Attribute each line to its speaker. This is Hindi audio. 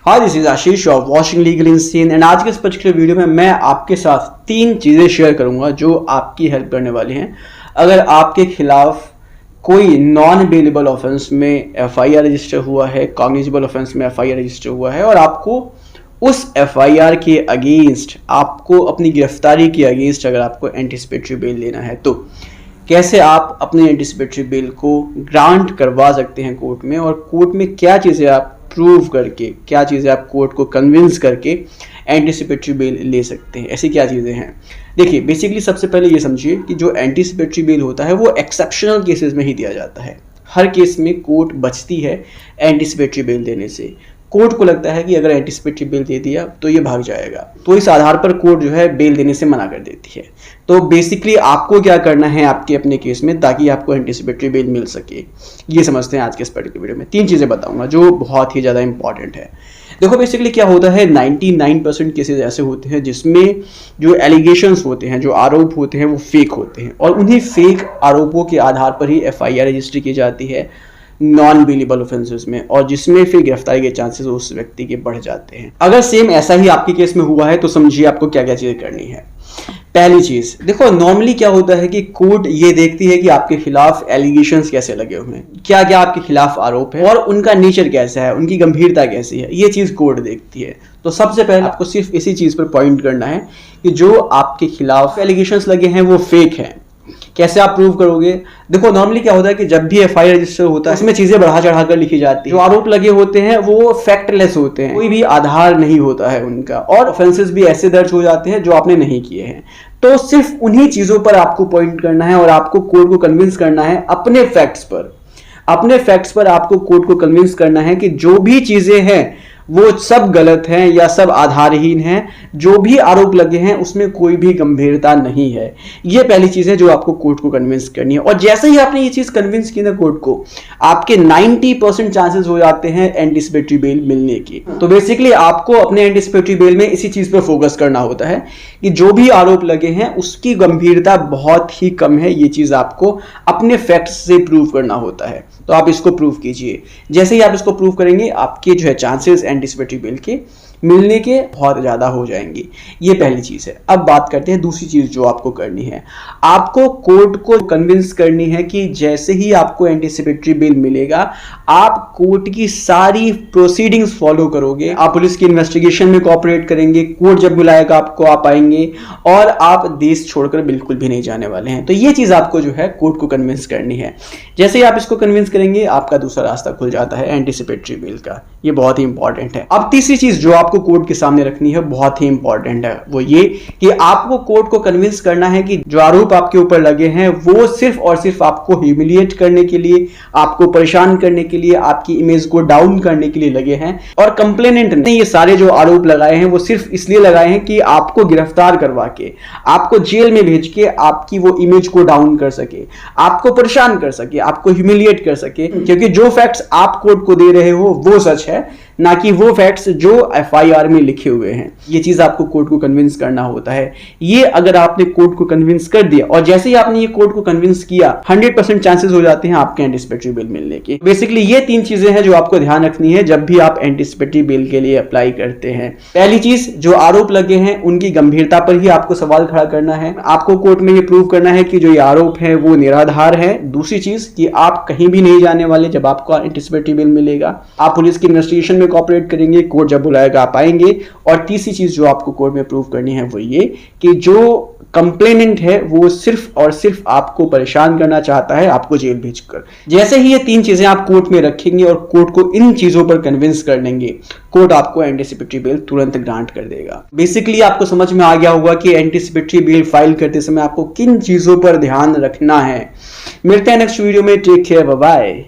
Speaker 1: Hi, this is Ashish of watching legal insane and आज के इस पर्टिकुलर वीडियो में मैं आपके साथ 3 चीज़ें शेयर करूंगा जो आपकी हेल्प करने वाली हैं। अगर आपके खिलाफ कोई नॉन बेलेबल ऑफेंस में एफआईआर रजिस्टर हुआ है, कॉग्निजेबल ऑफेंस में एफआईआर रजिस्टर हुआ है और आपको उस एफआईआर के अगेंस्ट, आपको अपनी गिरफ्तारी के अगेंस्ट अगर आपको एंटीसिपेटरी बेल लेना है तो कैसे आप अपने एंटीसिपेटरी बेल को ग्रांट करवा सकते हैं कोर्ट में, और कोर्ट में क्या चीज़ें आप प्रूव करके, क्या चीज़ें आप कोर्ट को कन्विंस करके एंटीसिपेटरी बेल ले सकते हैं। ऐसी क्या चीज़ें हैं? देखिए, बेसिकली सबसे पहले ये समझिए कि जो एंटीसिपेटरी बेल होता है वो एक्सेप्शनल केसेस में ही दिया जाता है। हर केस में कोर्ट बचती है एंटीसिपेटरी बेल देने से। कोर्ट को लगता है कि अगर एंटीसिपेटरी बेल दे दिया तो ये भाग जाएगा, तो इस आधार पर कोर्ट जो है बेल देने से मना कर देती है। तो बेसिकली आपको क्या करना है आपके अपने केस में ताकि आपको एंटीसिपेटरी बेल मिल सके, ये समझते हैं आज के इस पर्टिकुलर वीडियो में। 3 चीज़ें बताऊंगा जो बहुत ही ज़्यादा इंपॉर्टेंट है। देखो, बेसिकली क्या होता है, 99% केसेस ऐसे होते हैं जिसमें जो एलिगेशंस होते हैं, जो आरोप होते हैं वो फेक होते हैं, और उन्हीं फेक आरोपों के आधार पर ही एफआईआर रजिस्टर की जाती है नॉन बेलेबल ऑफेंसेस में, और जिसमें फिर गिरफ्तारी के चांसेस उस व्यक्ति के बढ़ जाते हैं। अगर सेम ऐसा ही आपके केस में हुआ है तो समझिए आपको क्या क्या चीजें करनी है। पहली चीज, देखो नॉर्मली क्या होता है कि कोर्ट ये देखती है कि आपके खिलाफ एलिगेशंस कैसे लगे हुए हैं, क्या क्या आपके खिलाफ आरोप है और उनका नेचर कैसा है, उनकी गंभीरता कैसी है, ये चीज कोर्ट देखती है। तो सबसे पहले आपको सिर्फ इसी चीज पर पॉइंट करना है कि जो आपके खिलाफ एलिगेशंस लगे हैं वो फेक हैं। कैसे आप प्रूव करोगे? देखो, नॉर्मली क्या होता है कि जब भी एफआईआर रजिस्टर होता है इसमें चीजें बढ़ा चढ़ा कर लिखी जाती है। जो आरोप लगे होते हैं वो फैक्टलेस होते हैं, कोई भी आधार नहीं होता है उनका, और ऑफेंसेस भी ऐसे दर्ज हो जाते हैं जो आपने नहीं किए हैं। तो सिर्फ उन्हीं चीजों पर आपको पॉइंट करना है और आपको कोर्ट को कन्विंस करना है अपने फैक्ट्स पर। अपने फैक्ट्स पर आपको कोर्ट को कन्विंस करना है कि जो भी चीजें हैं वो सब गलत हैं या सब आधारहीन हैं, जो भी आरोप लगे हैं उसमें कोई भी गंभीरता नहीं है। ये पहली चीज है जो आपको कोर्ट को कन्विंस करनी है, और जैसे ही आपने ये चीज कन्विंस की ना कोर्ट को, आपके 90% चांसेस हो जाते हैं एंटीसिपेटरी बेल मिलने की। तो बेसिकली आपको अपने एंटीसिपेटरी बेल में इसी चीज पर फोकस करना होता है कि जो भी आरोप लगे हैं उसकी गंभीरता बहुत ही कम है। ये चीज आपको अपने फैक्ट्स से प्रूव करना होता है, तो आप इसको प्रूव कीजिए। जैसे ही आप इसको प्रूव करेंगे आपके जो है चांसेस एंटीसिपेटरी बेल के मिलने के बहुत ज़्यादा हो जाएंगी। ये पहली चीज़ है। अब बात करते हैं दूसरी चीज़ जो आपको करनी है। आपको कोर्ट को कन्विंस करनी है कि जैसे ही आपको एंटीसिपेटरी बेल मिलेगा आप कोर्ट की सारी प्रोसीडिंग्स फॉलो करोगे, आप पुलिस की इन्वेस्टिगेशन में कोऑपरेट करेंगे, कोर्ट जब बुलाएगा आपको आप आएंगे, और आप देश छोड़कर बिल्कुल भी नहीं जाने वाले हैं। तो ये चीज़ आपको जो है कोर्ट को कन्विंस करनी है। जैसे ही आप इसको कन्विंस करेंगे आपका दूसरा रास्ता खुल जाता है एंटीसिपेटरी बेल का। ये बहुत ही इंपॉर्टेंट है। अब तीसरी चीज़ जो आपको कोर्ट के सामने रखनी है बहुत ही इंपॉर्टेंट है, वो ये कि आपको कोर्ट को कन्विंस करना है कि जो आरोप आपके ऊपर लगे हैं वो सिर्फ और सिर्फ आपको ह्यूमिलिएट करने के लिए, आपको परेशान करने के लिए, आपकी इमेज को डाउन करने के लिए लगे हैं, और कंप्लेनेंट ने ये सारे जो आरोप लगाए हैं वो सिर्फ इसलिए लगाए हैं कि आपको गिरफ्तार करवा के, आपको जेल में भेज के आपकी वो इमेज को डाउन कर सके, आपको परेशान कर सके, आपको ह्यूमिलिएट कर सके, क्योंकि जो फैक्ट्स आप कोर्ट को दे रहे हो वो सच है, ना कि वो फैक्ट्स जो एफआईआर में लिखे हुए हैं। ये चीज आपको कोर्ट को कन्विंस करना होता है। ये अगर आपने कोर्ट को कन्विंस कर दिया, और जैसे ही आपने ये कोर्ट को कन्विंस किया, 100% चांसेस हो जाते हैं आपके एंटीसिपेटरी बेल मिलने के। बेसिकली ये 3 चीजें हैं जो आपको ध्यान रखनी है जब भी आप एंटीसिपेटरी बेल के लिए अप्लाई करते हैं। पहली चीज, जो आरोप लगे हैं उनकी गंभीरता पर ही आपको सवाल खड़ा करना है। आपको कोर्ट में ये प्रूव करना है कि जो ये आरोप है वो निराधार है। दूसरी चीज कि आप कहीं भी नहीं जाने वाले जब आपको एंटीसिपेटरी बेल मिलेगा, आप पुलिस की इन्वेस्टिगेशन कोऑपरेट करेंगे, कोर्ट जब बुलाएगा आप आएंगे। और तीसरी चीज जो आपको कोर्ट में प्रूव करनी है वो ये कि जो कंप्लेनेंट है वो सिर्फ और सिर्फ आपको परेशान करना चाहता है, आपको जेल भेजकर। जैसे ही ये 3 चीजें आप कोर्ट में रखेंगे और कोर्ट को इन चीजों पर कन्विंस कर लेंगे, कोर्ट आपको एंटीसिपेटरी बेल तुरंत ग्रांट कर देगा। बेसिकली आपको समझ में आ गया होगा कि एंटीसिपेटरी बेल फाइल करते समय आपको किन चीजों पर ध्यान रखना है। मिलते हैं नेक्स्ट वीडियो में। Take care, bye bye.